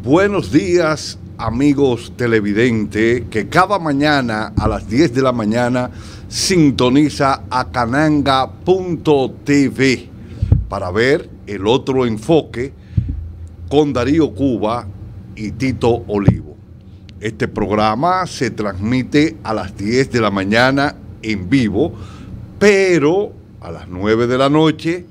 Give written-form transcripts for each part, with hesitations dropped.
Buenos días, amigos televidentes, que cada mañana a las 10 de la mañana sintoniza a cananga.tv para ver el otro enfoque con Darío Cuba y Tito Olivo. Este programa se transmite a las 10 de la mañana en vivo, pero a las 9 de la noche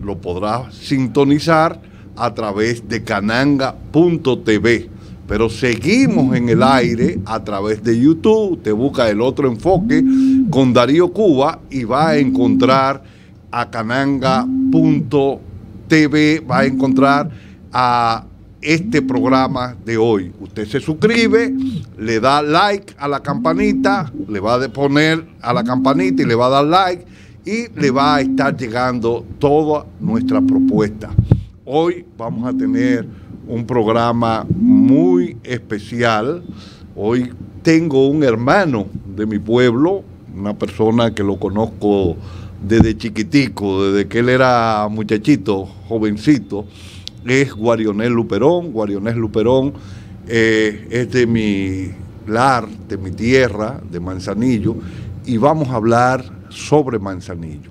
lo podrás sintonizar a través de cananga.tv. Pero seguimos en el aire a través de YouTube. Te busca el otro enfoque con Darío Cuba y va a encontrar a cananga.tv, va a encontrar a este programa de hoy. Usted se suscribe, le da like a la campanita, le va a poner a la campanita y le va a dar like y le va a estar llegando toda nuestra propuesta. Hoy vamos a tener un programa muy especial. Hoy tengo un hermano de mi pueblo, una persona que lo conozco desde chiquitico, desde que él era muchachito, jovencito. Es Guarionés Luperón. Guarionés Luperón es de mi lar, de mi tierra, de Manzanillo, y vamos a hablar sobre Manzanillo.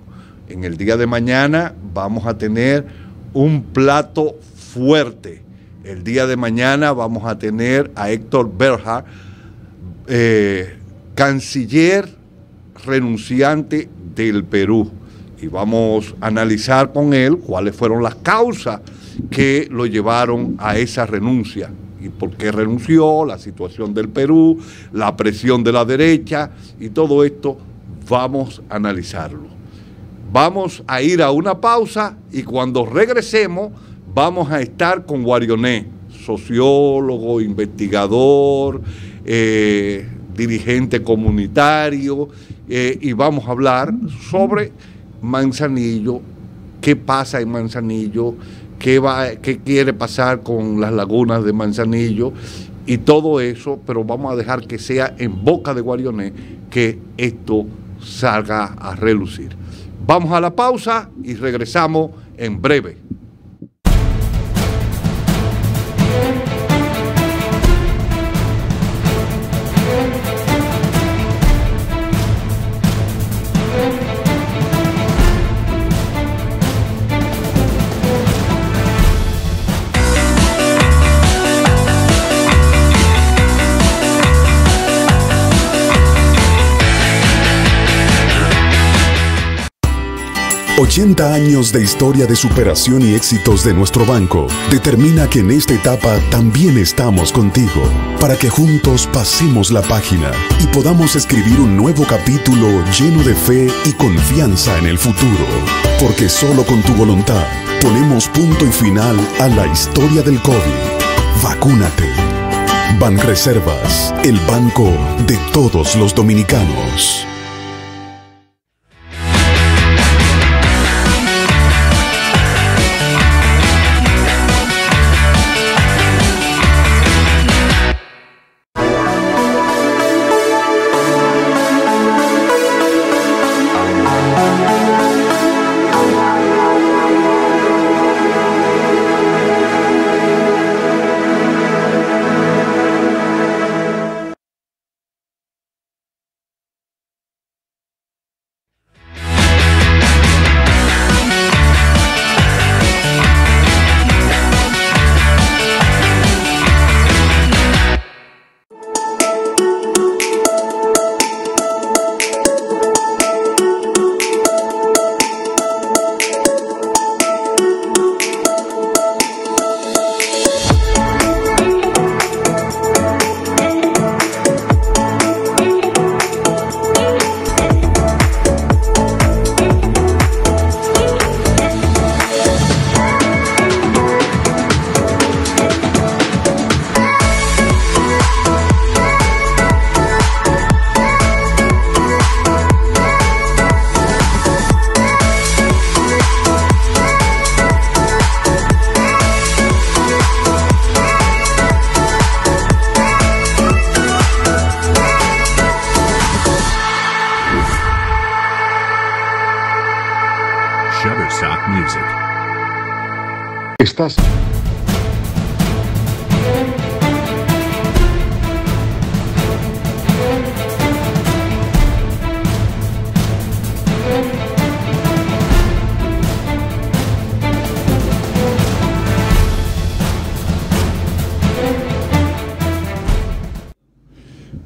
En el día de mañana vamos a tener un plato fuerte. El día de mañana vamos a tener a Héctor Berja, canciller renunciante del Perú, y vamos a analizar con él cuáles fueron las causas que lo llevaron a esa renuncia y por qué renunció, la situación del Perú, la presión de la derecha, y todo esto vamos a analizarlo. Vamos a ir a una pausa y cuando regresemos vamos a estar con Guarionés, sociólogo, investigador, dirigente comunitario, y vamos a hablar sobre Manzanillo, qué pasa en Manzanillo, qué quiere pasar con las lagunas de Manzanillo y todo eso, pero vamos a dejar que sea en boca de Guarionés que esto salga a relucir. Vamos a la pausa y regresamos en breve. $80 años de historia de superación y éxitos de nuestro banco determina que en esta etapa también estamos contigo, para que juntos pasemos la página y podamos escribir un nuevo capítulo lleno de fe y confianza en el futuro. Porque solo con tu voluntad ponemos punto y final a la historia del COVID. Vacúnate. Banreservas, el banco de todos los dominicanos. Shutterstock Music. Estás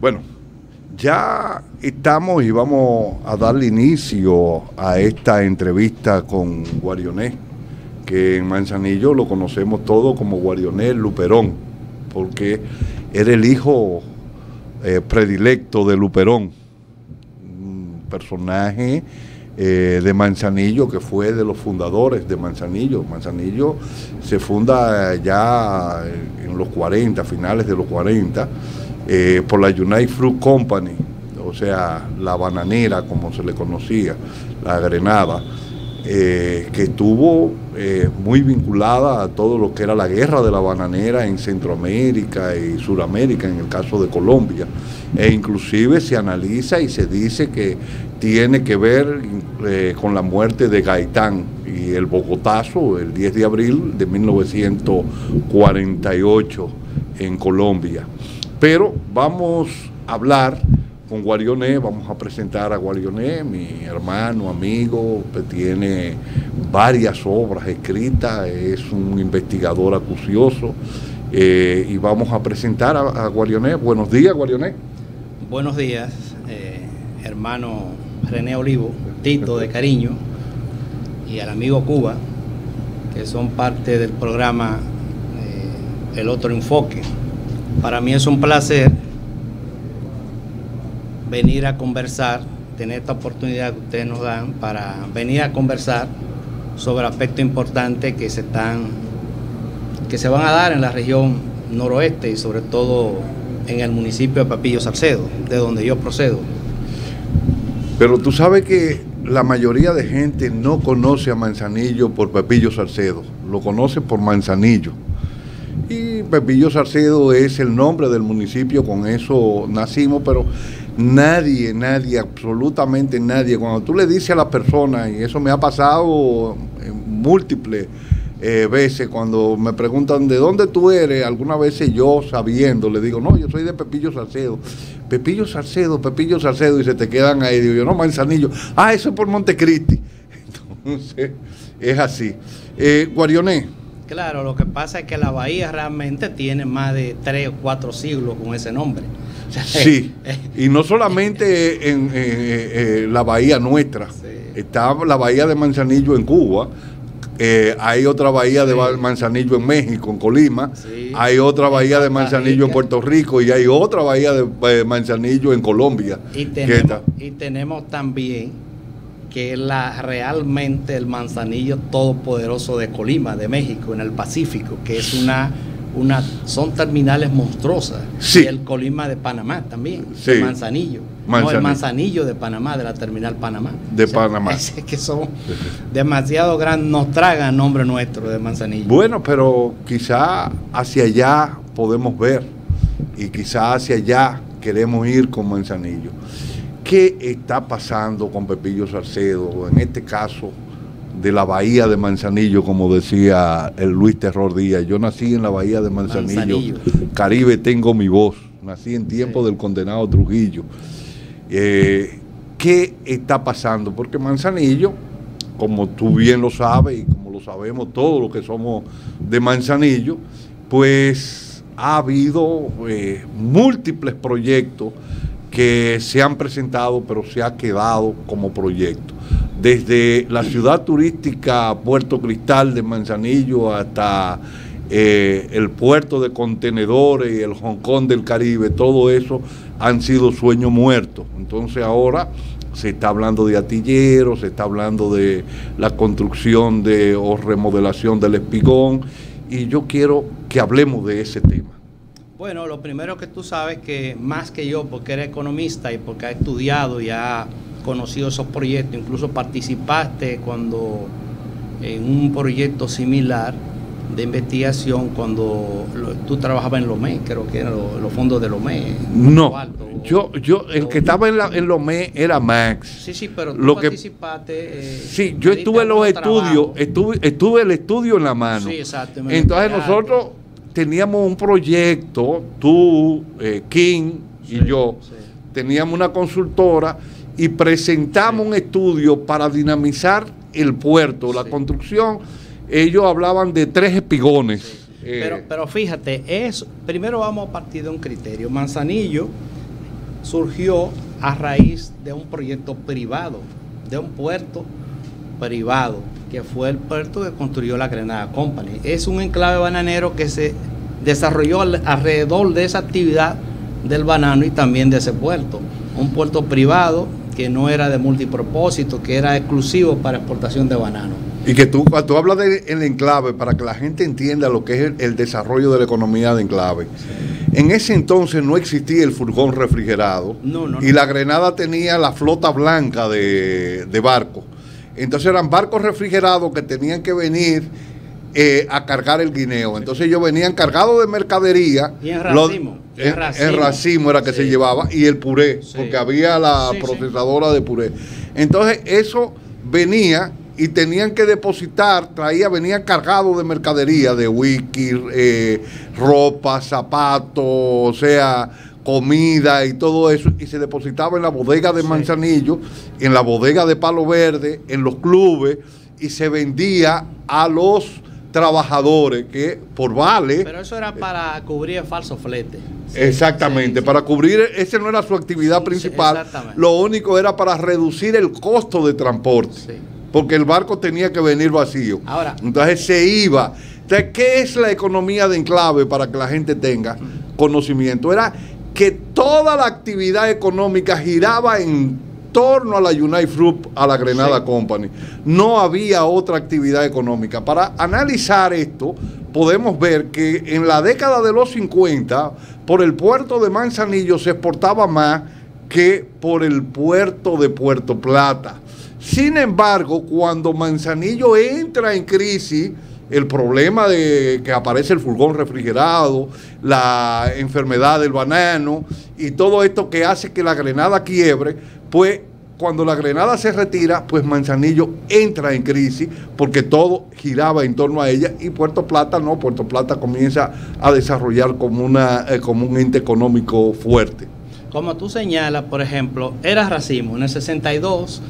Bueno, ya estamos y vamos a darle inicio a esta entrevista con Guarioné, que en Manzanillo lo conocemos todos como Guarioné Luperón, porque era el hijo predilecto de Luperón, un personaje de Manzanillo que fue de los fundadores de Manzanillo. Manzanillo se funda ya en los 40, finales de los 40, por la United Fruit Company, o sea, la bananera, como se le conocía, la Grenada, que estuvo muy vinculada a todo lo que era la guerra de la bananera en Centroamérica y Suramérica, en el caso de Colombia, e inclusive se analiza y se dice que tiene que ver con la muerte de Gaitán y el Bogotazo el 10 de abril de 1948 en Colombia. Pero vamos a hablar con Guarioné, vamos a presentar a Guarioné, mi hermano, amigo, que tiene varias obras escritas, es un investigador acucioso, y vamos a presentar a Guarioné. Buenos días, Guarioné. Buenos días, hermano René Olivo, Tito de cariño, y al amigo Cuba, que son parte del programa El Otro Enfoque. Para mí es un placer venir a conversar, tener esta oportunidad que ustedes nos dan para venir a conversar sobre aspectos importantes que se van a dar en la región noroeste y sobre todo en el municipio de Pepillo Salcedo, de donde yo procedo. Pero tú sabes que la mayoría de gente no conoce a Manzanillo por Pepillo Salcedo, lo conoce por Manzanillo. Y Pepillo Salcedo es el nombre del municipio, con eso nacimos, pero nadie, absolutamente nadie, cuando tú le dices a las personas, y eso me ha pasado múltiples veces, cuando me preguntan ¿de dónde tú eres? Algunas veces yo sabiendo le digo, no, yo soy de Pepillo Salcedo. Pepillo Salcedo, y se te quedan ahí, digo yo, no, Manzanillo, eso es por Montecristi. Entonces, es así. Guarioné. Claro, lo que pasa es que la bahía realmente tiene más de 3 o 4 siglos con ese nombre. Sí, y no solamente en la bahía nuestra, sí. Está la bahía de Manzanillo en Cuba, hay otra bahía de Manzanillo en México, en Colima, sí. Hay otra bahía de Manzanillo en Puerto Rico y hay otra bahía de Manzanillo en Colombia. Y tenemos también que es realmente el Manzanillo todopoderoso de Colima, de México, en el Pacífico, que es son terminales monstruosas. Sí. Y el Colima de Panamá también, sí. El Manzanillo. No, el Manzanillo de Panamá, de la terminal Panamá. Panamá. Es que son demasiado grandes, nos tragan nombre nuestro de Manzanillo. Bueno, pero quizá hacia allá podemos ver, y quizá hacia allá queremos ir con Manzanillo. ¿Qué está pasando con Pepillo Salcedo, en este caso de la bahía de Manzanillo, como decía el Luis Terror Díaz? Yo nací en la bahía de Manzanillo. Caribe tengo mi voz, nací en tiempo del condenado Trujillo. ¿Qué está pasando? Porque Manzanillo, como tú bien lo sabes y como lo sabemos todos los que somos de Manzanillo, pues ha habido múltiples proyectos que se han presentado, pero se ha quedado como proyecto. Desde la ciudad turística Puerto Cristal de Manzanillo hasta el puerto de contenedores y el Hong Kong del Caribe, todo eso han sido sueños muertos. Entonces ahora se está hablando de astilleros, se está hablando de la construcción o remodelación del Espigón, y yo quiero que hablemos de ese tema. Bueno, lo primero que tú sabes que más que yo, porque eres economista y porque has estudiado y has conocido esos proyectos, incluso participaste en un proyecto similar de investigación cuando tú trabajabas en Lomé, creo que eran los fondos de Lomé. No, el que estaba en Lomé era Max. Sí, pero tú participaste. Sí, yo estuve en los estudios, estuve el estudio en la mano. Sí, exacto. Entonces nosotros teníamos un proyecto, tú, King y yo, teníamos una consultora y presentamos un estudio para dinamizar el puerto, la construcción. Ellos hablaban de 3 espigones. Sí. Pero fíjate, primero vamos a partir de un criterio. Manzanillo surgió a raíz de un proyecto privado, de un puerto privado, que fue el puerto que construyó la Grenada Company. Es un enclave bananero que se desarrolló alrededor de esa actividad del banano y también de ese puerto. Un puerto privado que no era de multipropósito, que era exclusivo para exportación de banano. Y que cuando tú hablas del enclave, para que la gente entienda lo que es el desarrollo de la economía de enclave, en ese entonces no existía el furgón refrigerado, y la Grenada tenía la flota blanca de barcos. Entonces eran barcos refrigerados que tenían que venir a cargar el guineo. Entonces ellos venían cargados de mercadería. Y en racimo. En racimo era que se llevaba, y el puré, porque había la procesadora de puré. Entonces eso venía y tenían que depositar, venían cargados de mercadería, de whisky, ropa, zapatos, o sea, comida y todo eso, y se depositaba en la bodega de Manzanillo, en la bodega de Palo Verde, en los clubes, y se vendía a los trabajadores que por vale. Pero eso era para cubrir el falso flete. Exactamente, para cubrir, esa no era su actividad principal, lo único era para reducir el costo de transporte, porque el barco tenía que venir vacío. Ahora, entonces se iba. Entonces, ¿qué es la economía de enclave para que la gente tenga conocimiento? Era que toda la actividad económica giraba en torno a la United Fruit, a la Grenada Company. No había otra actividad económica. Para analizar esto, podemos ver que en la década de los 50, por el puerto de Manzanillo se exportaba más que por el puerto de Puerto Plata. Sin embargo, cuando Manzanillo entra en crisis, el problema de que aparece el furgón refrigerado, la enfermedad del banano y todo esto que hace que la Grenada quiebre, pues cuando la Grenada se retira, pues Manzanillo entra en crisis porque todo giraba en torno a ella, y Puerto Plata no, Puerto Plata comienza a desarrollar como un ente económico fuerte. Como tú señalas, por ejemplo, era racimo. En el 62,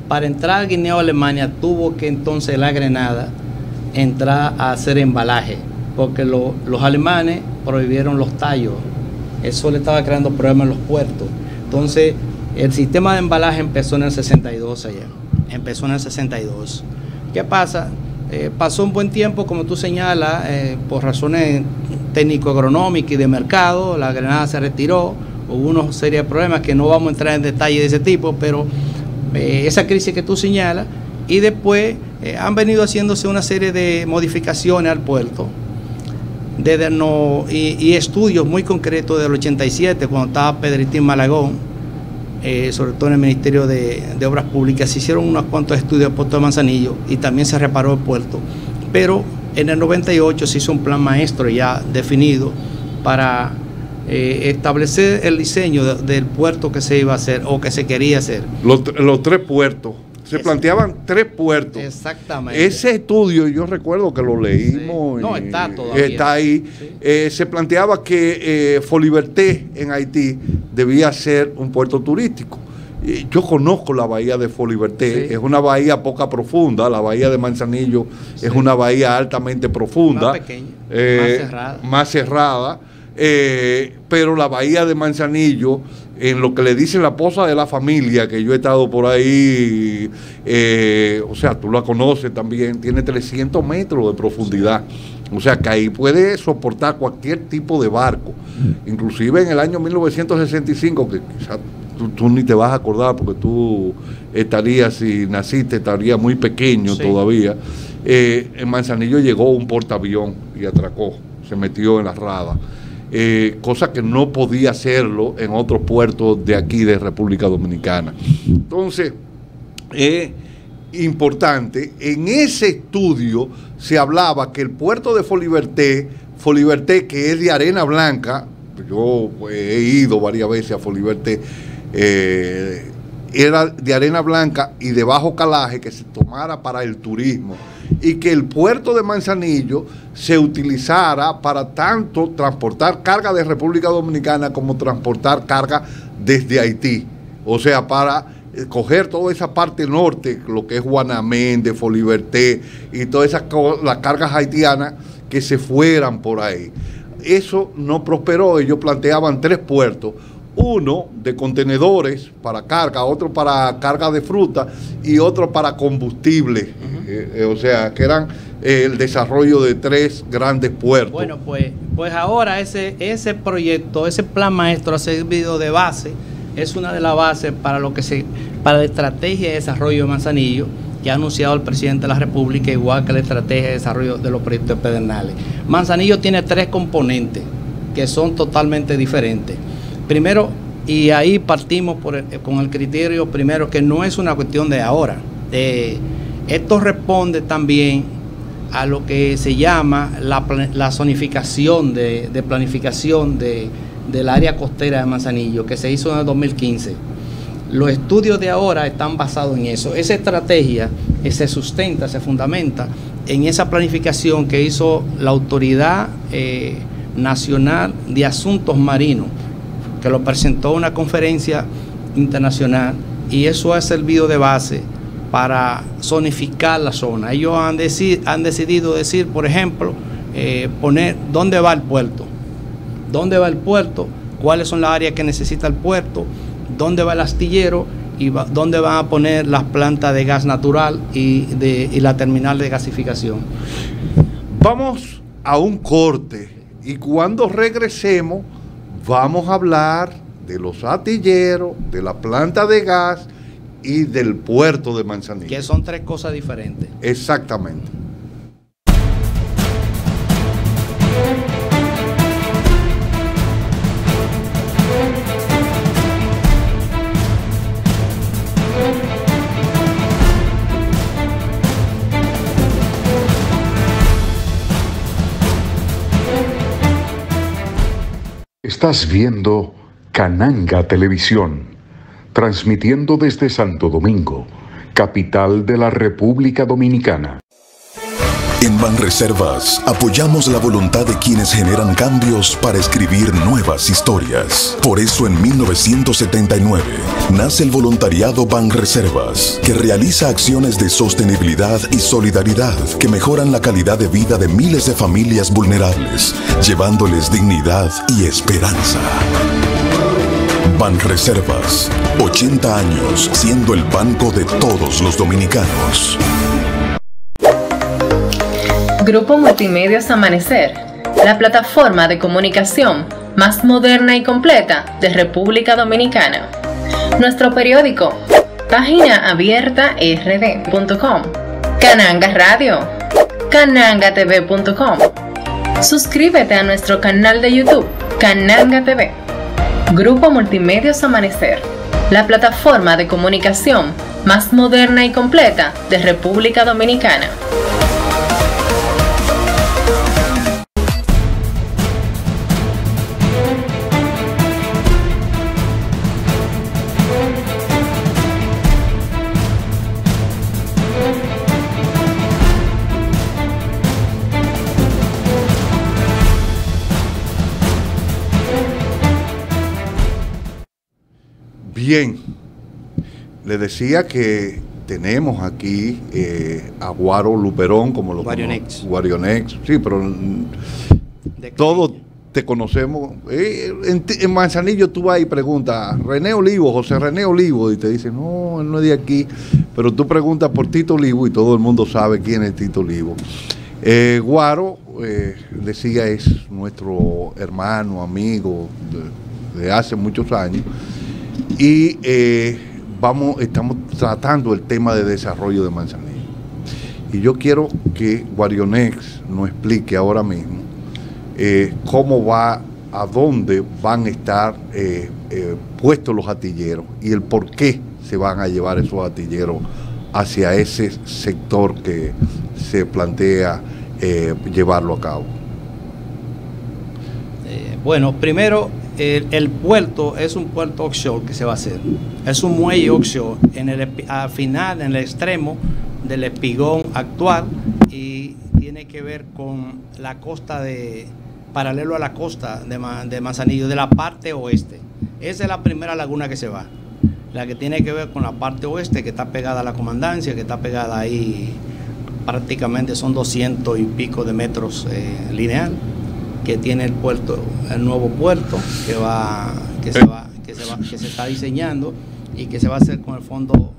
para entrar a Guinea, Alemania, tuvo que entonces la Grenada entrar a hacer embalaje, porque los alemanes prohibieron los tallos. Eso le estaba creando problemas en los puertos. Entonces, el sistema de embalaje empezó en el 62 allá. Empezó en el 62. ¿Qué pasa? Pasó un buen tiempo, como tú señalas, por razones técnico-agronómicas y de mercado. La Grenada se retiró. Hubo una serie de problemas que no vamos a entrar en detalle de ese tipo, pero esa crisis que tú señalas, y después han venido haciéndose una serie de modificaciones al puerto y estudios muy concretos del 87, cuando estaba Pedritín Malagón, sobre todo en el Ministerio de Obras Públicas. Se hicieron unos cuantos estudios del puerto de Manzanillo y también se reparó el puerto, pero en el 98 se hizo un plan maestro ya definido para establecer el diseño del puerto que se iba a hacer o que se quería hacer. Los tres puertos. Se planteaban tres puertos. Exactamente. Ese estudio, yo recuerdo que lo leímos. No, está todavía. Está ahí. Se planteaba que Foliberté en Haití debía ser un puerto turístico. Yo conozco la bahía de Foliberté, es una bahía poca profunda. La bahía de Manzanillo es una bahía altamente profunda. Más pequeña, más cerrada. Pero la bahía de Manzanillo, en lo que le dicen la Poza de la Familia, que yo he estado por ahí, o sea, tú la conoces también, tiene 300 metros de profundidad. O sea, que ahí puede soportar cualquier tipo de barco. Inclusive en el año 1965, que quizás tú ni te vas a acordar porque tú estarías, si naciste, estarías muy pequeño todavía. En Manzanillo llegó un portaavión y atracó, se metió en la rada. Cosa que no podía hacerlo en otros puertos de aquí de República Dominicana. Entonces, es importante, en ese estudio se hablaba que el puerto de Foliberté, que es de arena blanca, yo he ido varias veces a Foliberté, era de arena blanca y de bajo calaje, que se tomara para el turismo, y que el puerto de Manzanillo se utilizara para tanto transportar carga de República Dominicana como transportar carga desde Haití. O sea, para coger toda esa parte norte, lo que es Guanamén, de Foliberté y todas esas las cargas haitianas que se fueran por ahí. Eso no prosperó. Ellos planteaban tres puertos: uno de contenedores para carga, otro para carga de fruta y otro para combustible. O sea, que eran el desarrollo de 3 grandes puertos. Bueno, pues ahora ese proyecto, ese plan maestro ha servido de base, es una de las bases para la estrategia de desarrollo de Manzanillo, que ha anunciado el presidente de la República, igual que la estrategia de desarrollo de los proyectos pedernales. Manzanillo tiene 3 componentes que son totalmente diferentes. Primero, y ahí partimos con el criterio primero, que no es una cuestión de ahora. Esto responde también a lo que se llama la zonificación de planificación del área costera de Manzanillo, que se hizo en el 2015. Los estudios de ahora están basados en eso. Esa estrategia se sustenta, se fundamenta en esa planificación que hizo la Autoridad Nacional de Asuntos Marinos, que lo presentó en una conferencia internacional, y eso ha servido de base para zonificar la zona. Ellos han decidido decir, por ejemplo, poner dónde va el puerto, cuáles son las áreas que necesita el puerto, dónde va el astillero y dónde van a poner las plantas de gas natural y la terminal de gasificación. Vamos a un corte y cuando regresemos vamos a hablar de los astilleros, de la planta de gas y del puerto de Manzanillo. Que son 3 cosas diferentes. Exactamente. Estás viendo Cananga Televisión, transmitiendo desde Santo Domingo, capital de la República Dominicana. En Banreservas apoyamos la voluntad de quienes generan cambios para escribir nuevas historias. Por eso en 1979 nace el voluntariado Banreservas, que realiza acciones de sostenibilidad y solidaridad que mejoran la calidad de vida de miles de familias vulnerables, llevándoles dignidad y esperanza. Banreservas, 80 años siendo el banco de todos los dominicanos. Grupo Multimedios Amanecer, la plataforma de comunicación más moderna y completa de República Dominicana. Nuestro periódico, página abierta rd.com, Cananga Radio, canangatv.com. Suscríbete a nuestro canal de YouTube, Cananga TV. Grupo Multimedios Amanecer, la plataforma de comunicación más moderna y completa de República Dominicana. Bien, le decía que tenemos aquí a Guaro Luperón, como lo Guarionex. Guarionex, sí, pero todos te conocemos. En Manzanillo tú vas y preguntas, René Olivo, José René Olivo, y te dicen, no, él no es de aquí, pero tú preguntas por Tito Olivo y todo el mundo sabe quién es Tito Olivo. Guaro, decía, es nuestro hermano, amigo de hace muchos años. Y estamos tratando el tema de desarrollo de Manzanillo. Y yo quiero que Guarionex nos explique ahora mismo cómo va, a dónde van a estar puestos los astilleros y el por qué se van a llevar esos astilleros hacia ese sector que se plantea llevarlo a cabo. Bueno, primero, el puerto es un puerto offshore que se va a hacer. Es un muelle offshore al final, en el extremo del espigón actual, y tiene que ver con la costa paralelo a la costa de Manzanillo, de la parte oeste. Esa es la primera laguna que se va. La que tiene que ver con la parte oeste, que está pegada a la comandancia, que está pegada ahí, prácticamente son 200 y pico de metros lineal, que tiene el puerto, el nuevo puerto que que se está diseñando y que se va a hacer con el fondo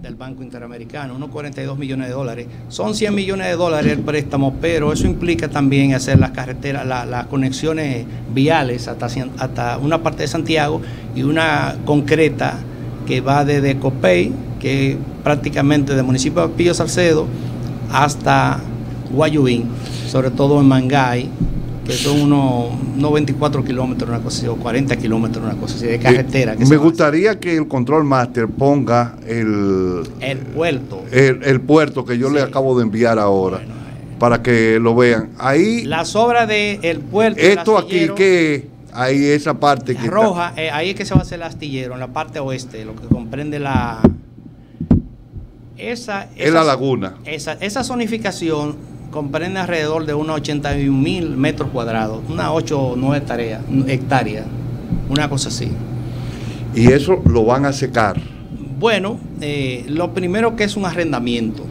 del Banco Interamericano, unos 42 millones de dólares. Son 100 millones de dólares el préstamo, pero eso implica también hacer las carreteras, las conexiones viales hasta una parte de Santiago y una concreta que va desde Copey, que prácticamente del municipio de Pillo Salcedo hasta Guayubín, sobre todo en Mangay, que son unos 24 kilómetros, una cosa así, o 40 kilómetros, una cosa así, de carretera. Me gustaría que el Control Master ponga el puerto. El puerto que yo le acabo de enviar ahora, para que lo vean. Ahí. Las obras del puerto. Esto aquí, que ahí esa parte que roja, ahí es que se va a hacer el astillero, en la parte oeste, lo que comprende esa la laguna. Esa zonificación comprende alrededor de unos 81.000 metros cuadrados, unas 8 o 9 hectáreas, una cosa así. ¿Y eso lo van a secar? Bueno, lo primero que es un arrendamiento.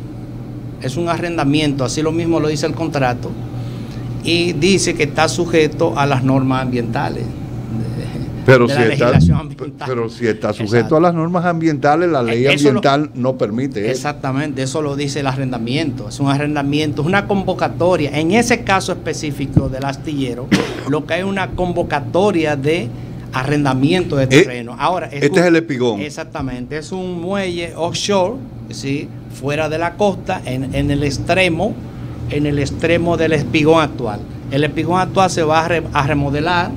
Es un arrendamiento, así lo mismo lo dice el contrato, y dice que está sujeto a las normas ambientales. Pero si está sujeto a las normas ambientales, la ley ambiental no permite eso. Exactamente, eso lo dice el arrendamiento. Es un arrendamiento, es una convocatoria. En ese caso específico del astillero, lo que hay es una convocatoria de arrendamiento de terreno. Ahora, este es el espigón. Exactamente, es un muelle offshore, ¿sí?, fuera de la costa, en el extremo del espigón actual. El espigón actual se va a remodelar.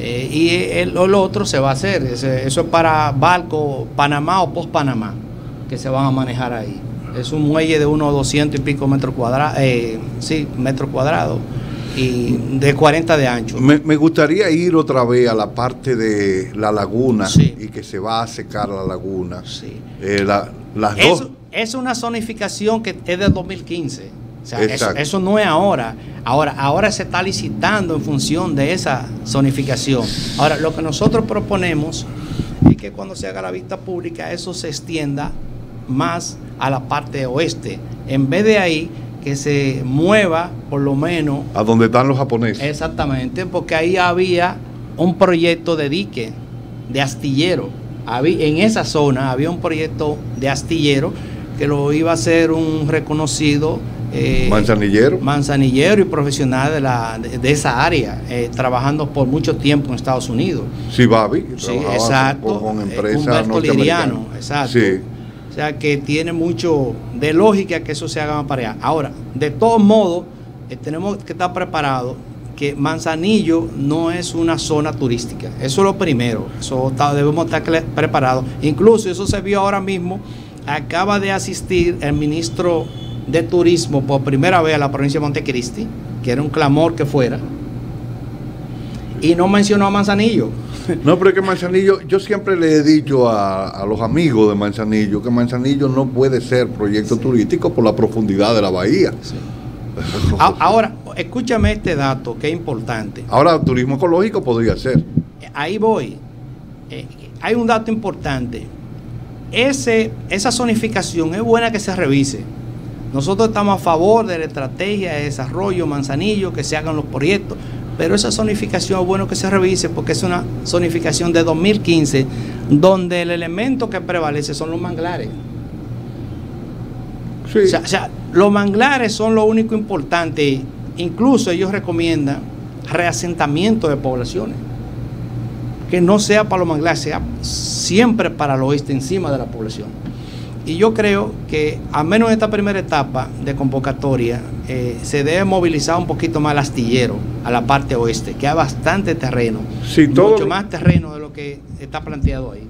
Y el otro se va a hacer, eso es para barcos Panamá o post-Panamá, que se van a manejar ahí. Es un muelle de unos 200 y pico metros cuadrados, metros cuadrados, y de 40 de ancho. Me gustaría ir otra vez a la parte de la laguna, sí, y que se va a secar la laguna. Sí. Las dos. Es una zonificación que es del 2015. O sea, eso no es ahora. Ahora se está licitando en función de esa zonificación. Ahora, lo que nosotros proponemos es que cuando se haga la vista pública, eso se extienda más a la parte oeste. En vez de ahí, que se mueva por lo menos a donde están los japoneses. Exactamente, porque ahí había un proyecto de dique, de astillero. En esa zona había un proyecto de astillero que lo iba a hacer un reconocido manzanillero y profesional de esa área, trabajando por mucho tiempo en Estados Unidos. Sí, Babi, sí, exacto, con empresas Humberto Liriano, exacto. Sí. O sea que tiene mucho de lógica que eso se haga para allá. Ahora, de todos modos, tenemos que estar preparados que Manzanillo no es una zona turística. Eso es lo primero. Debemos estar preparados. Incluso eso se vio ahora mismo. Acaba de asistir el ministro de Turismo por primera vez a la provincia de Montecristi, que era un clamor que fuera, y no mencionó a Manzanillo. No, pero es que Manzanillo, yo siempre le he dicho a los amigos de Manzanillo que Manzanillo no puede ser proyecto turístico por la profundidad de la bahía. Sí. Ahora, escúchame este dato que es importante. Ahora, turismo ecológico podría ser. Ahí voy. Hay un dato importante. Esa zonificación es buena que se revise. Nosotros estamos a favor de la estrategia de desarrollo Manzanillo, que se hagan los proyectos, pero esa zonificación es bueno que se revise porque es una zonificación de 2015, donde el elemento que prevalece son los manglares. Sí. O sea, los manglares son lo único importante. Incluso ellos recomiendan reasentamiento de poblaciones, que no sea para los manglares, sea siempre para el oeste, encima de la población. Y yo creo que, al menos en esta primera etapa de convocatoria, se debe movilizar un poquito más el astillero a la parte oeste, que hay bastante terreno, sí, mucho más terreno de lo que está planteado ahí.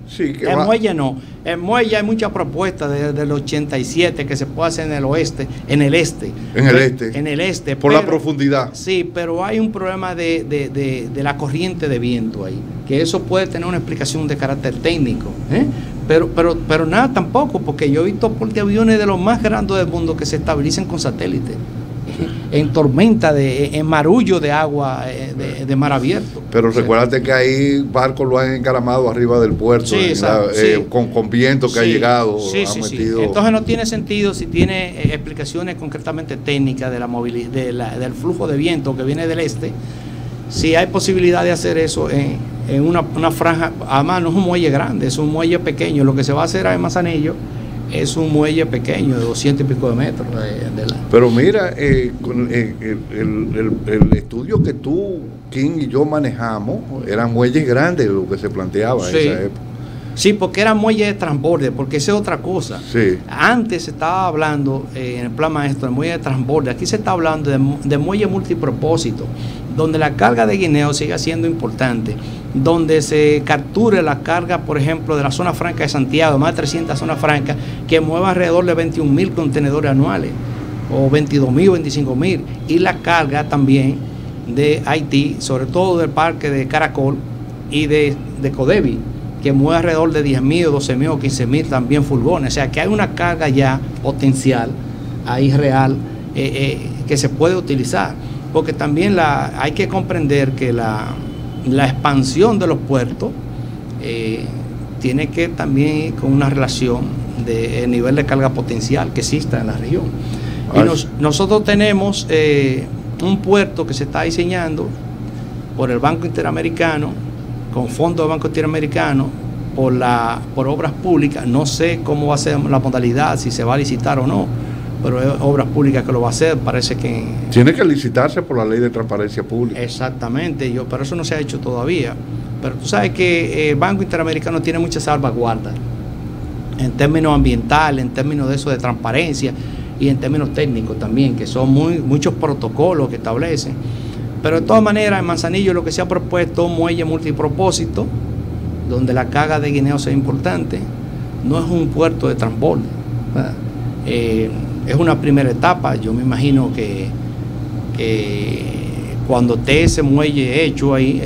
Sí, que el muelle no. El muelle hay muchas propuestas desde el 87 que se puede hacer en el oeste, en el este. Por la profundidad. Sí, pero hay un problema de la corriente de viento ahí, que eso puede tener una explicación de carácter técnico, pero nada tampoco, porque yo he visto portaaviones de los más grandes del mundo que se estabilizan con satélites, en tormenta, en marullo de agua, de mar abierto. Pero recuérdate que ahí barcos lo han encaramado arriba del puerto, sí, con viento que ha llegado. Sí. Entonces no tiene sentido si tiene explicaciones concretamente técnicas de la movilidad, del flujo de viento que viene del este, si hay posibilidad de hacer eso en en una franja. Además no es un muelle grande, es un muelle pequeño. Lo que se va a hacer en Manzanillo es un muelle pequeño de 200 y pico de metros. Pero mira, con el estudio que tú, King y yo manejamos, eran muelles grandes lo que se planteaba en esa época. Sí, porque eran muelles de transborde, porque esa es otra cosa. Sí. Antes se estaba hablando, en el plan maestro, de muelle de transborde. Aquí se está hablando de muelle multipropósito, donde la carga de guineo siga siendo importante, donde se capture la carga, por ejemplo, de la zona franca de Santiago, más de 300 zonas francas, que mueva alrededor de 21.000 contenedores anuales, o 22.000, 25.000, y la carga también de Haití, sobre todo del parque de Caracol y de Codevi, que mueve alrededor de 10.000 o 12.000 o 15.000 también furgones. O sea que hay una carga ya potencial ahí real que se puede utilizar, porque también hay que comprender que la expansión de los puertos tiene que también ir con una relación de nivel de carga potencial que exista en la región. Y nosotros tenemos un puerto que se está diseñando por el Banco Interamericano, con fondos del Banco Interamericano, por obras públicas. No sé cómo va a ser la modalidad, si se va a licitar o no, pero es obras públicas que lo va a hacer. Parece que tiene que licitarse por la ley de transparencia pública. Exactamente, pero eso no se ha hecho todavía. Pero tú sabes que el Banco Interamericano tiene muchas salvaguardas en términos ambientales, en términos de eso de transparencia y en términos técnicos también, que son muchos protocolos que establecen. Pero de todas maneras, en Manzanillo lo que se ha propuesto es un muelle multipropósito, donde la carga de guineo sea importante. No es un puerto de transborde. Es una primera etapa. Yo me imagino que cuando esté ese muelle hecho ahí,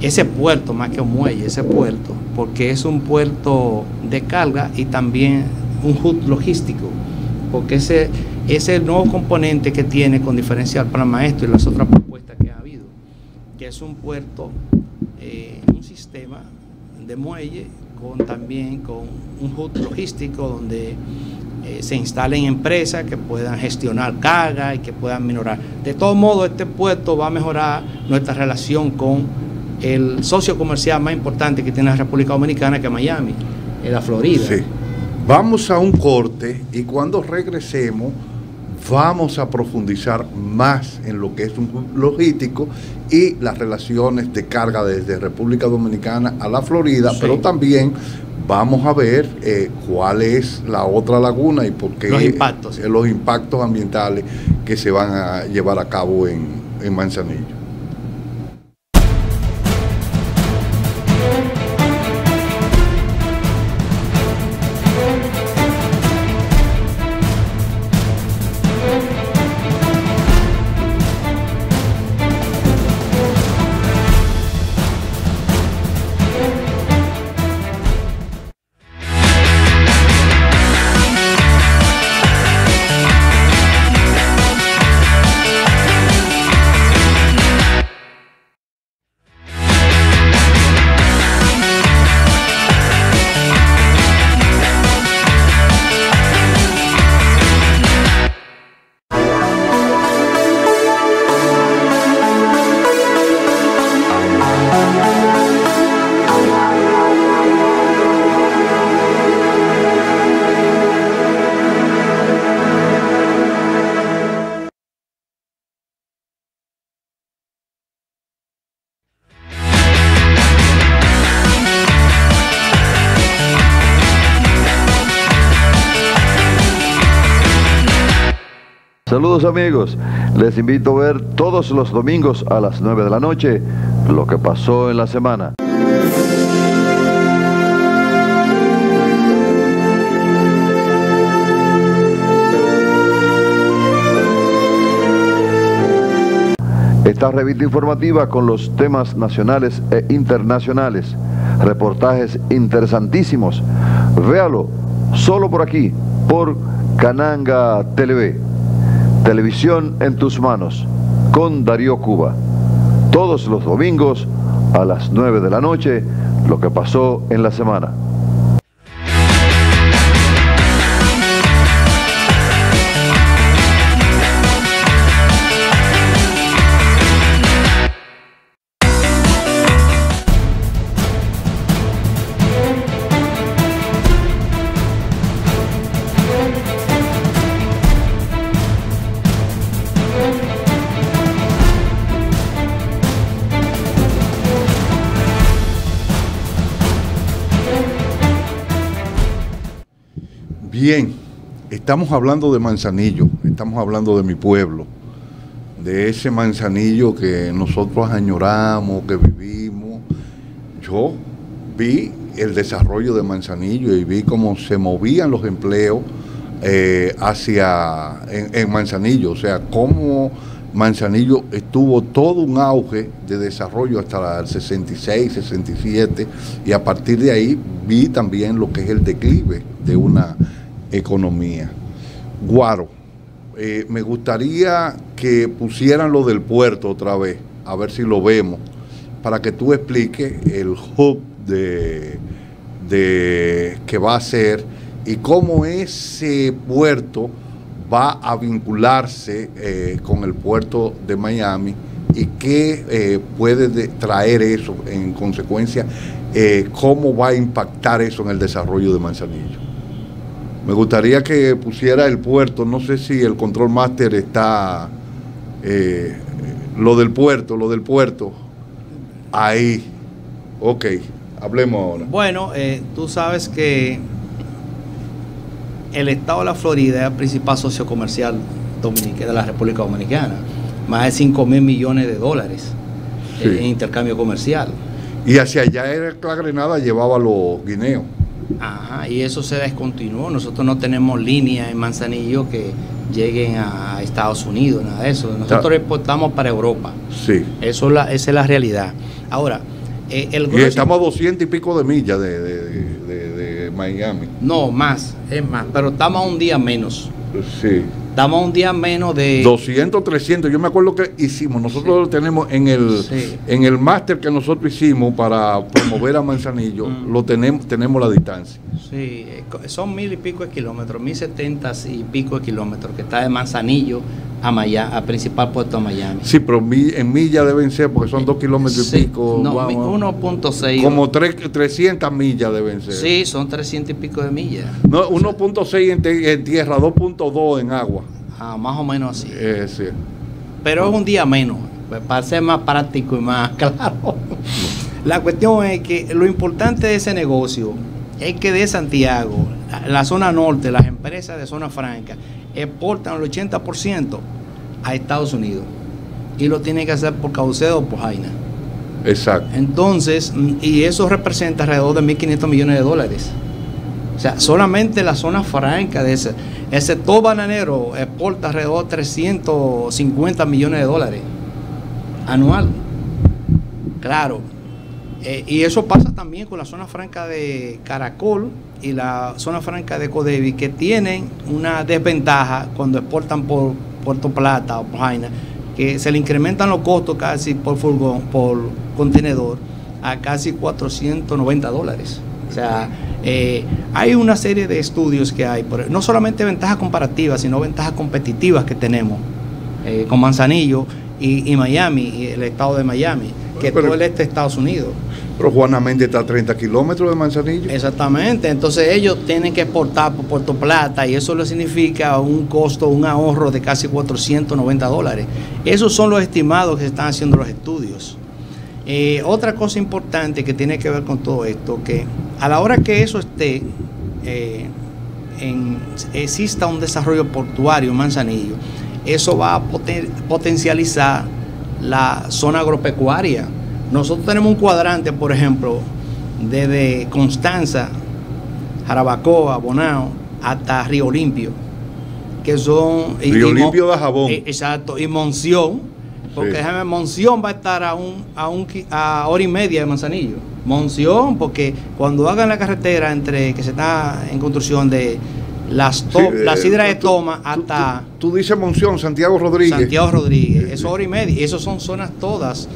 ese puerto, más que un muelle, ese puerto, porque es un puerto de carga y también un hub logístico, porque ese es el nuevo componente que tiene, con diferencia al plan maestro y las otras propuestas que ha habido, que es un puerto, un sistema de muelle también con un hub logístico donde se instalen empresas que puedan gestionar carga y que puedan minorar. De todos modos, este puerto va a mejorar nuestra relación con el socio comercial más importante que tiene la República Dominicana, que es Miami, en la Florida. Sí. Vamos a un corte y cuando regresemos vamos a profundizar más en lo que es un logístico y las relaciones de carga desde República Dominicana a la Florida, sí. Pero también vamos a ver cuál es la otra laguna y por qué los impactos ambientales que se van a llevar a cabo en Manzanillo. Saludos amigos, les invito a ver todos los domingos a las 9 de la noche lo que pasó en la semana. Esta revista informativa con los temas nacionales e internacionales, reportajes interesantísimos, véalo solo por aquí, por Cananga TV. Televisión en tus manos, con Darío Cuba. Todos los domingos a las 9 de la noche, lo que pasó en la semana. Bien, estamos hablando de Manzanillo, estamos hablando de mi pueblo, de ese Manzanillo que nosotros añoramos, que vivimos. Yo vi el desarrollo de Manzanillo y vi cómo se movían los empleos en Manzanillo, o sea, cómo Manzanillo estuvo todo un auge de desarrollo hasta el 66, 67, y a partir de ahí vi también lo que es el declive de una economía. Guaro, me gustaría que pusieran lo del puerto otra vez, a ver si lo vemos, para que tú expliques el hub que va a ser y cómo ese puerto va a vincularse con el puerto de Miami y qué puede traer eso en consecuencia, cómo va a impactar eso en el desarrollo de Manzanillo. Me gustaría que pusiera el puerto, no sé si el Control Master está, lo del puerto, ahí, ok, hablemos ahora. Bueno, tú sabes que el estado de la Florida es el principal socio comercial de la República Dominicana, más de 5.000 millones de dólares en intercambio comercial. Y hacia allá era la Grenada, llevaba los guineos. Ajá, y eso se descontinuó. Nosotros no tenemos líneas en Manzanillo que lleguen a Estados Unidos, nada de eso. Nosotros exportamos para Europa. Sí. Esa es la realidad. Ahora, y estamos a 200 y pico de millas de Miami. No, más, es más, pero estamos a un día menos. Sí. Estamos a un día menos de 200, 300. Yo me acuerdo que hicimos, nosotros lo tenemos en el máster que nosotros hicimos para promover a Manzanillo, lo tenemos la distancia. Sí, son 1.000 y pico de kilómetros, 1.070 y pico de kilómetros, que está de Manzanillo a Miami, al principal puerto de Miami. Sí, pero en millas deben ser, porque son 2 kilómetros y pico. No, 1.6. Como 300 millas deben ser. Sí, son 300 y pico de millas. No, 1.6 en tierra, 2.2 en agua. Ah, más o menos así. Sí. Pero es un día menos, para ser más práctico y más claro. La cuestión es que lo importante de ese negocio es que de Santiago, la zona norte, las empresas de zona franca, exportan el 80% a Estados Unidos. Y lo tienen que hacer por Caucedo o por Jaina. Exacto. Entonces, y eso representa alrededor de 1.500 millones de dólares. O sea, solamente la zona franca de ese sector bananero exporta alrededor de 350 millones de dólares anual. Claro. Y eso pasa también con la zona franca de Caracol y la zona franca de Codevi, que tienen una desventaja cuando exportan por Puerto Plata o por Jaina, que se le incrementan los costos casi por furgón, por contenedor, a casi $490. O sea, hay una serie de estudios que hay, no solamente ventajas comparativas, sino ventajas competitivas que tenemos con Manzanillo y Miami, y el estado de Miami, que todo el este de Estados Unidos. Pero Juana Méndez está a 30 kilómetros de Manzanillo. Exactamente, entonces ellos tienen que exportar por Puerto Plata y eso le significa un costo, un ahorro de casi $490. Esos son los estimados que se están haciendo los estudios. Otra cosa importante que tiene que ver con todo esto, que a la hora que eso esté, exista un desarrollo portuario en Manzanillo, eso va a potencializar la zona agropecuaria. Nosotros tenemos un cuadrante, por ejemplo, desde Constanza, Jarabacoa, Bonao, hasta Río Limpio, que son... Río Limpio de Jabón. Exacto, y Monción, porque sí. déjame, Monción va a estar a hora y media de Manzanillo. Monción, porque cuando hagan la carretera que se está en construcción de la sidra de Toma hasta... Tú dices Monción, Santiago Rodríguez. Santiago Rodríguez, eso hora y media. Esas son zonas todas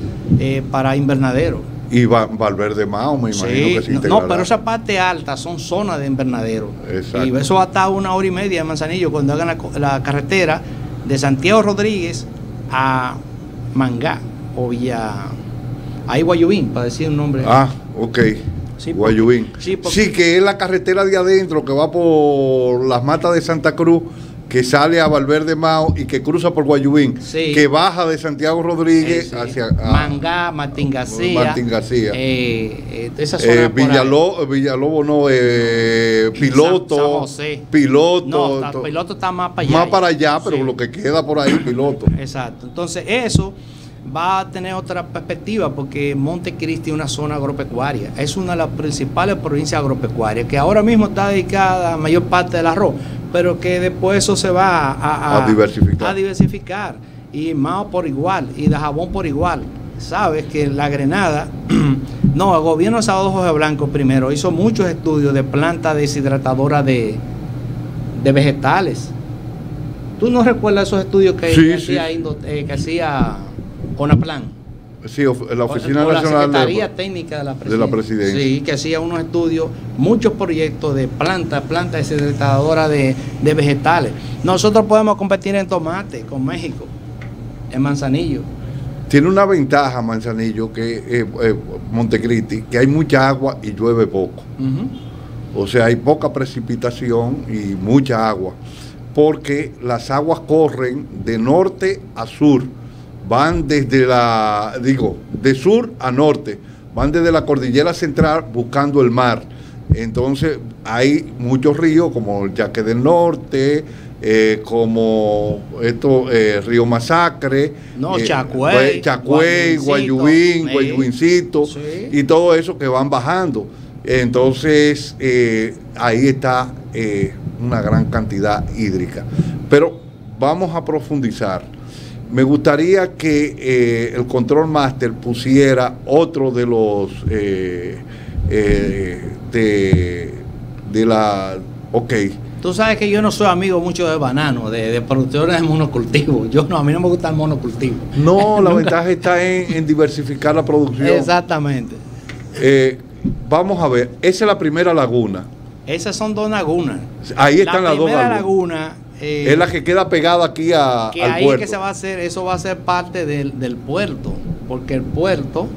para invernadero. Y Valverde Mao, me imagino que se integrará. No, pero esa parte alta son zonas de invernadero. Exacto. Y eso va a estar 1 hora y media de Manzanillo cuando hagan la carretera de Santiago Rodríguez a Mangá o Villa... Ahí Guayubín, para decir un nombre. Ah, ok. Sí, Guayubín. Sí, sí, que es la carretera de adentro que va por las matas de Santa Cruz que sale a Valverde Mao y que cruza por Guayubín, Sí. que baja de Santiago Rodríguez Sí. hacia Mangá, Martín García. Esa zona por ahí. Villalobos no, Piloto. San José. Piloto. No, Piloto está más para allá. Más para allá, pero Sí. lo que queda por ahí, Piloto. Exacto. Entonces, eso va a tener otra perspectiva porque Montecristi es una zona agropecuaria. Es una de las principales provincias agropecuarias que ahora mismo está dedicada a mayor parte del arroz, pero que después eso se va a diversificar. Y Mao por igual, y Dajabón por igual. Sabes que la Grenada, no, el gobierno de Salvador Jorge Blanco primero hizo muchos estudios de plantas deshidratadoras de vegetales. ¿Tú no recuerdas esos estudios que hacía Onaplan? Sí, la Oficina o la Nacional Secretaría Técnica de la Presidencia. Sí, que hacía unos estudios, muchos proyectos de plantas deshidratadoras de vegetales. Nosotros podemos competir en tomate con México, en Manzanillo. Tiene una ventaja Manzanillo, que Montecristi, que hay mucha agua y llueve poco. O sea, hay poca precipitación y mucha agua, porque las aguas corren de norte a sur, van desde de sur a norte, van desde la cordillera central buscando el mar. Entonces hay muchos ríos como el Yaque del Norte, como Río Masacre, Chagüey, Guayubincito, sí. Y todo eso que van bajando. Entonces ahí está una gran cantidad hídrica. Pero vamos a profundizar. Me gustaría que el Control Master pusiera otro de los de la... Ok. Tú sabes que yo no soy amigo mucho de banano, de productores de monocultivo. A mí no me gusta el monocultivo. No, la ventaja está en diversificar la producción. Exactamente. Vamos a ver, esa es la primera laguna. Esas son dos lagunas. Ahí están las dos lagunas. La primera lagunas. laguna Es la que queda pegada aquí que al ahí puerto. Es que se va a hacer, eso va a ser parte del puerto, porque el puerto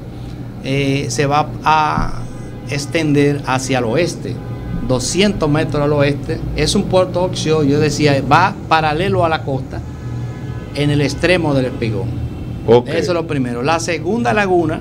se va a extender hacia el oeste, 200 metros al oeste. Es un puerto offshore, yo decía, va paralelo a la costa, en el extremo del espigón. Okay. Eso es lo primero. La segunda laguna,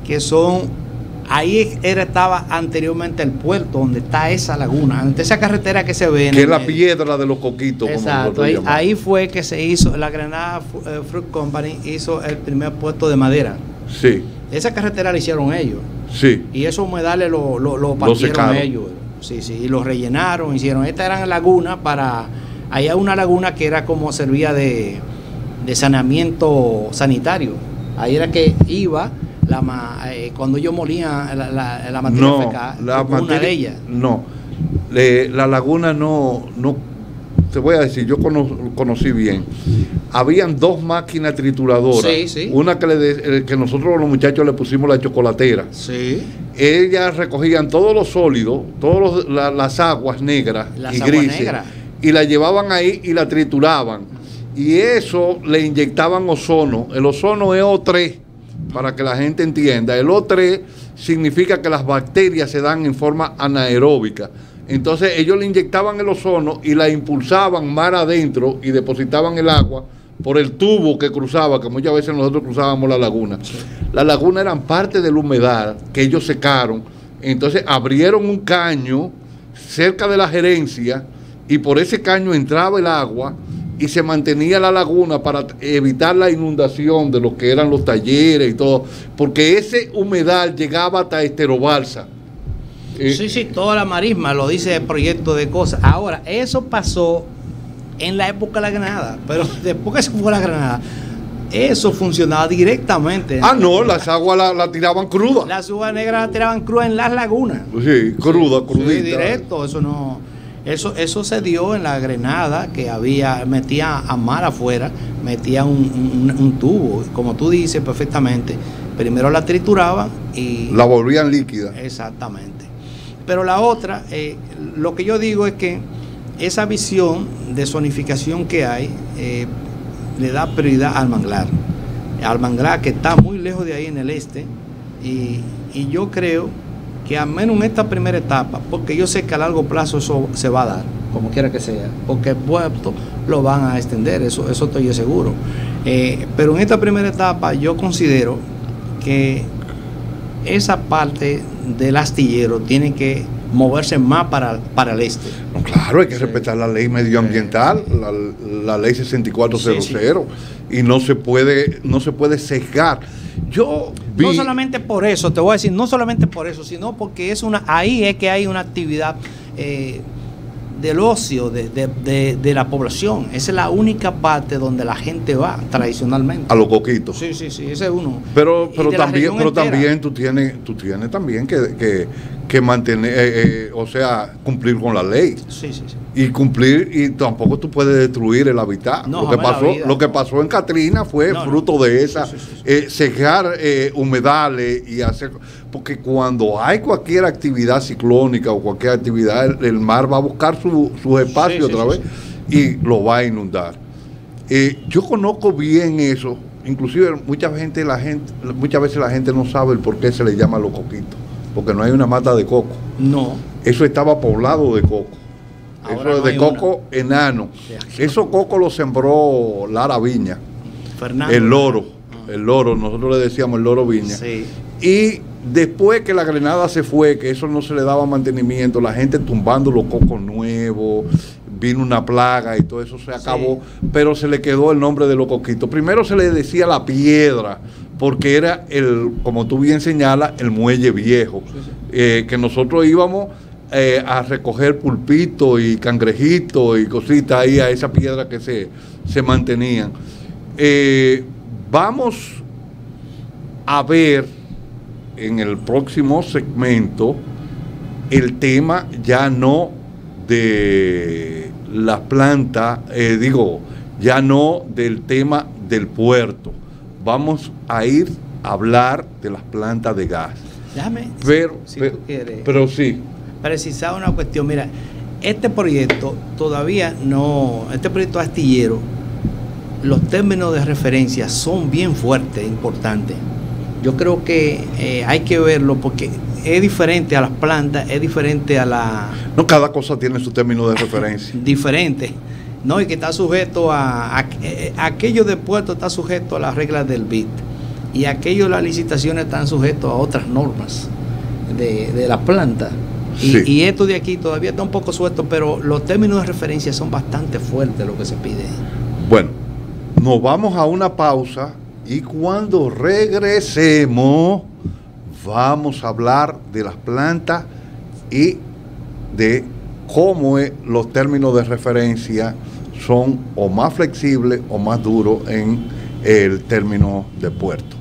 que son... Ahí estaba anteriormente el puerto, donde está esa laguna, ante esa carretera que se ve. Que es la piedra de los coquitos. Exacto, ahí fue que se hizo, la Granada Fruit Company hizo el primer puerto de madera. Sí. Esa carretera la hicieron ellos. Sí. Y esos humedales lo partieron ellos. Sí, y lo rellenaron, hicieron. Esta eran lagunas para... Allá una laguna que era como servía de saneamiento sanitario. Ahí era que iba... cuando yo molía la materia fecal, una de ellas. No, la laguna no, te voy a decir, yo conocí bien. Habían dos máquinas trituradoras. Sí. Una que nosotros los muchachos le pusimos la chocolatera. Sí. Ellas recogían todos los sólidos, las aguas negras y grises, y la llevaban ahí y la trituraban. Y eso le inyectaban ozono. El ozono es O3. Para que la gente entienda, el O3 significa que las bacterias se dan en forma anaeróbica. Entonces ellos le inyectaban el ozono y la impulsaban mar adentro y depositaban el agua por el tubo que cruzaba, que muchas veces nosotros cruzábamos la laguna. Sí. Las lagunas eran parte de la humedad que ellos secaron. Entonces abrieron un caño cerca de la gerencia y por ese caño entraba el agua y se mantenía la laguna para evitar la inundación de lo que eran los talleres y todo, porque ese humedal llegaba hasta Esterobalsa. Sí, toda la marisma, lo dice el proyecto de cosas. Ahora, eso pasó en la época de la Granada, pero después que se fue la Granada, eso funcionaba directamente. No, las aguas la tiraban cruda. Las aguas negras la tiraban cruda en las lagunas. Sí, crudita. Sí, directo, eso no... Eso se dio en la Grenada, que metía a mar afuera, metía un tubo, como tú dices perfectamente. Primero la trituraban y... la volvían líquida. Exactamente. Pero la otra, lo que yo digo es que esa visión de zonificación que hay, le da prioridad al manglar. Al manglar que está muy lejos de ahí en el este. Y yo creo que al menos en esta primera etapa, porque yo sé que a largo plazo eso se va a dar, como quiera que sea, porque el puerto lo van a extender, eso estoy yo seguro. Pero en esta primera etapa yo considero que esa parte del astillero tiene que moverse más para el este. No, claro, hay que respetar la ley medioambiental, la ley 6400, y no se puede sesgar. Yo vi... No solamente por eso, te voy a decir, no solamente por eso, sino porque ahí es que hay una actividad del ocio de la población. Esa es la única parte donde la gente va tradicionalmente. A los coquitos. Sí, ese es uno. Pero también tú tienes también que mantener, o sea, cumplir con la ley. Sí. Y cumplir, y tampoco tú puedes destruir el hábitat. No, lo que pasó en Katrina fue fruto de esa, cegar humedales y hacer, porque cuando hay cualquier actividad ciclónica o cualquier actividad, el mar va a buscar su espacio otra vez y lo va a inundar. Yo conozco bien eso, inclusive muchas veces la gente no sabe el por qué se le llama los coquitos, porque no hay una mata de coco. No. Eso estaba poblado de coco. Ahora Eso no de coco enano. Esos cocos los sembró Lara Viña. Fernando. El loro, nosotros le decíamos el loro Viña. Sí. Y después que la granada se fue, que eso no se le daba mantenimiento, la gente tumbando los cocos nuevos, vino una plaga y todo eso se acabó, pero se le quedó el nombre de los coquitos. Primero se le decía la piedra, porque era como tú bien señalas, el muelle viejo, que nosotros íbamos a recoger pulpito y cangrejito y cositas ahí a esa piedra que se mantenían. Vamos a ver en el próximo segmento el tema ya no de las plantas, ya no del tema del puerto. Vamos a ir a hablar de las plantas de gas. Déjame, si tú quieres, pero sí, precisar una cuestión. Mira, este proyecto este proyecto astillero, los términos de referencia son bien fuertes, importantes. Yo creo que hay que verlo porque es diferente a las plantas, es diferente a la... No, cada cosa tiene su término de referencia. Diferente, ¿no? Y que está sujeto aquello de puerto está sujeto a las reglas del BID. Y aquello, las licitaciones están sujetos a otras normas de la planta. Y esto de aquí todavía está un poco suelto, pero los términos de referencia son bastante fuertes lo que se pide. Bueno, nos vamos a una pausa y cuando regresemos vamos a hablar de las plantas y de cómo los términos de referencia son o más flexibles o más duros en el término de puerto.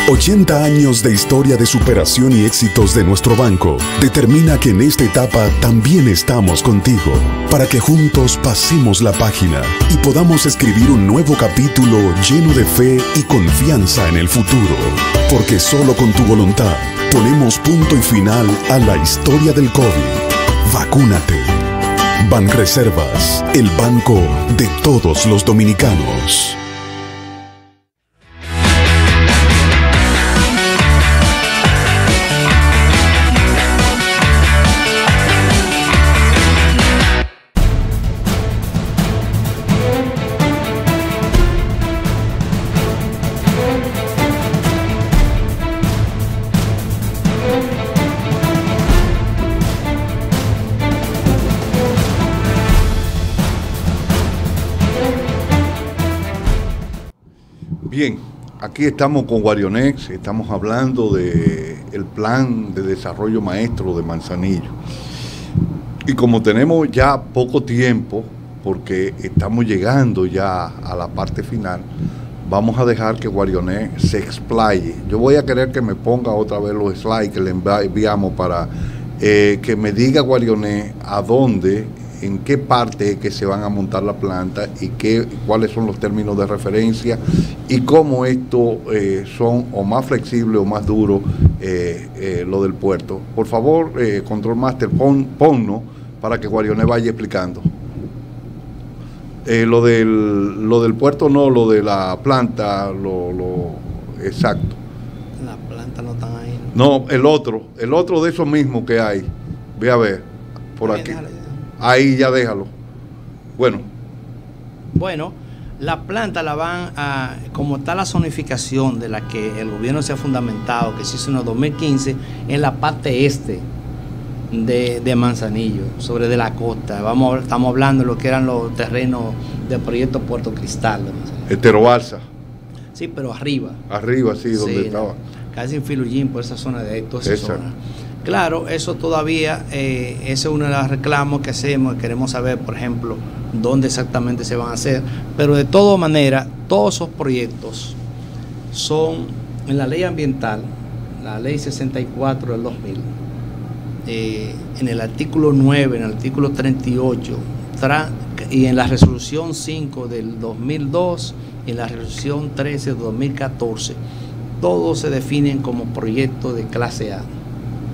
$80 años de historia de superación y éxitos de nuestro banco determina que en esta etapa también estamos contigo, para que juntos pasemos la página y podamos escribir un nuevo capítulo lleno de fe y confianza en el futuro. Porque solo con tu voluntad ponemos punto y final a la historia del COVID. Vacúnate. Banreservas, el banco de todos los dominicanos. Bien, aquí estamos con Guarionex, estamos hablando del plan de desarrollo maestro de Manzanillo. Y como tenemos ya poco tiempo, porque estamos llegando ya a la parte final, vamos a dejar que Guarionex se explaye. Yo voy a querer que me ponga otra vez los slides que le enviamos para que me diga Guarioné a dónde, en qué parte que se van a montar la planta y cuáles son los términos de referencia y cómo esto son o más flexibles o más duros lo del puerto. Por favor, Control Master, ponnos para que Guarioné vaya explicando. Lo del puerto no, lo de la planta, lo exacto. La planta no están ahí. No, el otro de esos mismos que hay. Ve a ver, por aquí. Ahí ya déjalo. Bueno, la planta la van a, como está la zonificación de la que el gobierno se ha fundamentado, que se hizo en el 2015, en la parte este de Manzanillo, sobre de la costa. Estamos hablando de lo que eran los terrenos del proyecto Puerto Cristal. Heterobalsa. Sí, pero arriba. Arriba, sí, donde estaba. Casi en Filullín, por esa zona de ahí, toda esa zona. Claro, eso todavía, ese es uno de los reclamos que hacemos. Queremos saber, por ejemplo, dónde exactamente se van a hacer. Pero de todas maneras, todos esos proyectos son en la ley ambiental, la ley 64 del 2000, en el artículo 9, en el artículo 38, y en la resolución 5 del 2002, y en la resolución 13 del 2014, todos se definen como proyectos de clase A.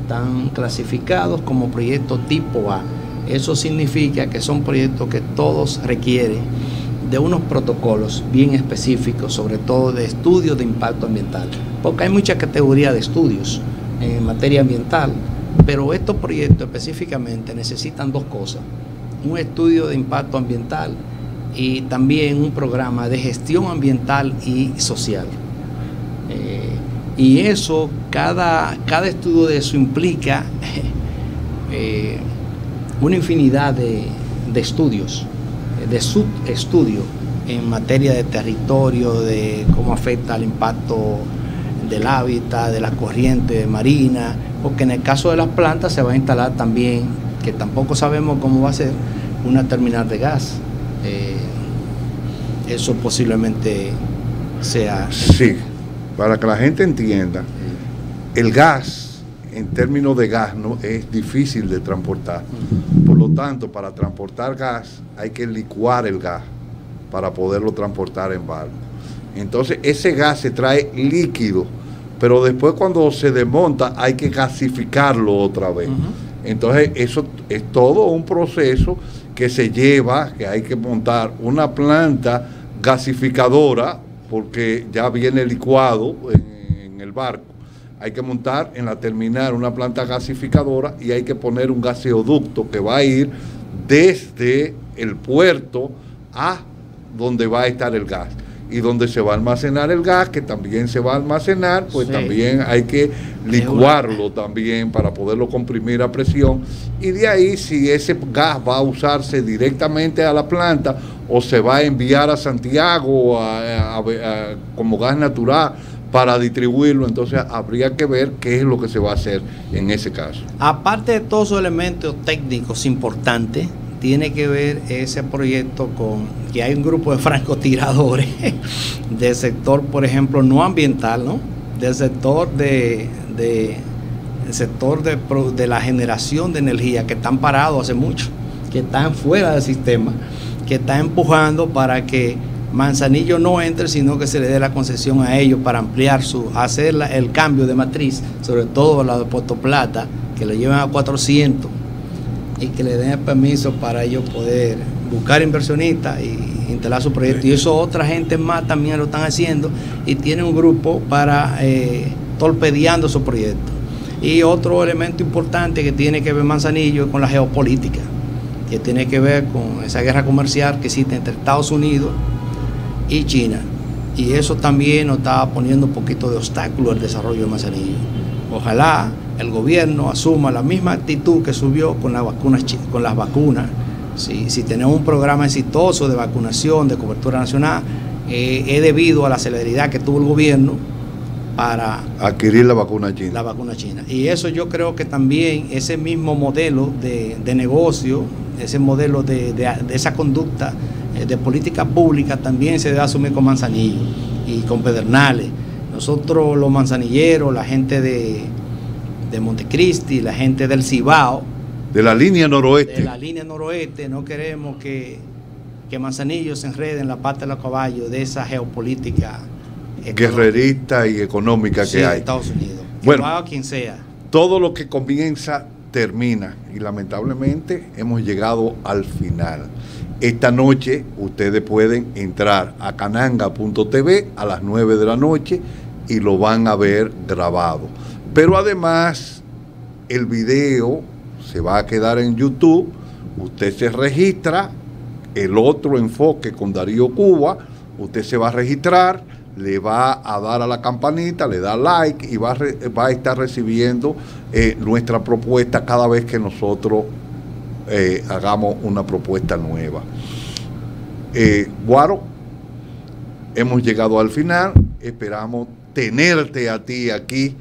Están clasificados como proyectos tipo A. Eso significa que son proyectos que todos requieren de unos protocolos bien específicos, sobre todo de estudios de impacto ambiental, porque hay muchas categorías de estudios en materia ambiental, pero estos proyectos específicamente necesitan dos cosas: un estudio de impacto ambiental y también un programa de gestión ambiental y social. Y eso, cada estudio de eso implica una infinidad de estudios, de subestudios en materia de territorio, de cómo afecta el impacto del hábitat, de la corriente marina, porque en el caso de las plantas se va a instalar también, que tampoco sabemos cómo va a ser, una terminal de gas. Eso posiblemente sea... Sí, para que la gente entienda, el gas, en términos de gas, no es difícil de transportar. Por lo tanto, para transportar gas hay que licuar el gas para poderlo transportar en barco. Entonces, ese gas se trae líquido, pero después cuando se desmonta hay que gasificarlo otra vez. Entonces, eso es todo un proceso que se lleva, que hay que montar una planta gasificadora, porque ya viene licuado en el barco. Hay que montar en la terminal una planta gasificadora y hay que poner un gaseoducto que va a ir desde el puerto a donde va a estar el gas. Y donde se va a almacenar el gas, que también se va a almacenar, pues sí, también hay que licuarlo también para poderlo comprimir a presión. Y de ahí, si ese gas va a usarse directamente a la planta o se va a enviar a Santiago como gas natural para distribuirlo, entonces habría que ver qué es lo que se va a hacer en ese caso. Aparte de todos esos elementos técnicos importantes, tiene que ver ese proyecto con que hay un grupo de francotiradores del sector, por ejemplo, no ambiental, ¿no? Del sector de la generación de energía, que están parados hace mucho, que están fuera del sistema, que están empujando para que Manzanillo no entre, sino que se le dé la concesión a ellos para ampliar hacer el cambio de matriz, sobre todo la de Puerto Plata, que lo llevan a 400 y que le den el permiso para ellos poder buscar inversionistas y instalar su proyecto. Y eso otra gente más también lo están haciendo y tienen un grupo para torpedeando su proyecto. Y otro elemento importante que tiene que ver Manzanillo es con la geopolítica, que tiene que ver con esa guerra comercial que existe entre Estados Unidos y China. Y eso también nos está poniendo un poquito de obstáculo al desarrollo de Manzanillo. Ojalá el gobierno asuma la misma actitud que subió con las vacunas. Si tenemos un programa exitoso de vacunación, de cobertura nacional, es debido a la celeridad que tuvo el gobierno para adquirir la vacuna china. La vacuna china. Y eso yo creo que también ese mismo modelo de negocio, ese modelo de esa conducta de política pública también se debe asumir con Manzanillo y con Pedernales. Nosotros los manzanilleros, la gente de de Montecristi, la gente del Cibao, de la línea noroeste. de la línea noroeste. No queremos que Manzanillo se enrede en la pata de los caballos de esa geopolítica guerrerista y económica que hay. de Estados Unidos. Bueno, lo haga quien sea. Todo lo que comienza termina, y lamentablemente hemos llegado al final. Esta noche ustedes pueden entrar a cananga.tv a las 9 de la noche y lo van a ver grabado. Pero además el video se va a quedar en YouTube. Usted se registra, el otro enfoque con Darío Cuba, usted se va a registrar, le va a dar a la campanita, le da like y va a estar recibiendo nuestra propuesta cada vez que nosotros hagamos una propuesta nueva. Guaro, hemos llegado al final. Esperamos tenerte a ti aquí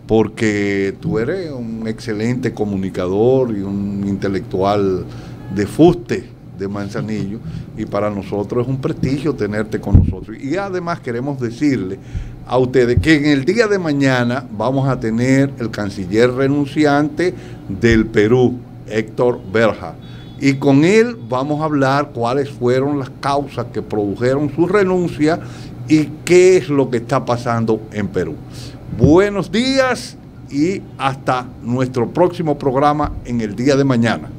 porque tú eres un excelente comunicador y un intelectual de fuste de Manzanillo, y para nosotros es un prestigio tenerte con nosotros. Y además queremos decirle a ustedes que en el día de mañana vamos a tener el canciller renunciante del Perú, Héctor Berja, y con él vamos a hablar cuáles fueron las causas que produjeron su renuncia y qué es lo que está pasando en Perú. Buenos días y hasta nuestro próximo programa en el día de mañana.